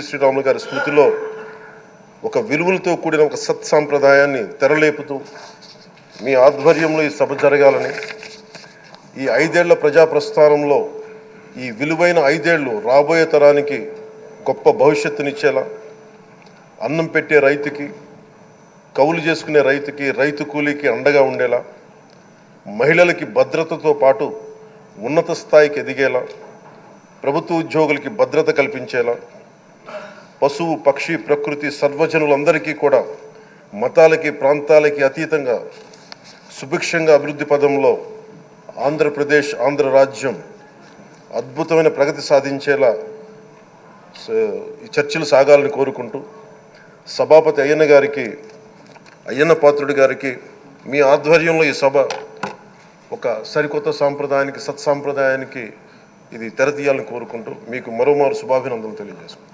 శ్రీరాములు గారి స్మృతిలో ఒక విలువలతో కూడిన ఒక సత్సాంప్రదాయాన్ని తెరలేపుతూ మీ ఆధ్వర్యంలో ఈ సభ జరగాలని, ఈ 5 ఏళ్ల ప్రజాప్రస్థానంలో ఈ విలువైన 5 ఏళ్ళు రాబోయే తరానికి గొప్ప భవిష్యత్తునిచ్చేలా, అన్నం పెట్టే రైతుకి, కౌలు చేసుకునే రైతుకి, రైతు కూలీకి అండగా ఉండేలా, మహిళలకి భద్రతతో పాటు ఉన్నత స్థాయికి ఎదిగేలా, ప్రభుత్వ ఉద్యోగులకి భద్రత కల్పించేలా, పశువు పక్షి ప్రకృతి సర్వజనులందరికీ కూడా మతాలకి ప్రాంతాలకి అతీతంగా సుభిక్షంగా అభివృద్ధి పదంలో ఆంధ్ర రాజ్యం అద్భుతమైన ప్రగతి సాధించేలా ఈ చర్చలు సాగాలని కోరుకుంటూ, సభాపతి అయ్యన్న పాత్రుడి గారికి మీ ఆధ్వర్యంలో ఈ సభ ఒక సరికొత్త సాంప్రదాయానికి, సత్సాంప్రదాయానికి ఇది తెరతీయాలని కోరుకుంటూ మీకు మరోమారు శుభాభినందనలు తెలియజేసుకుంటాను.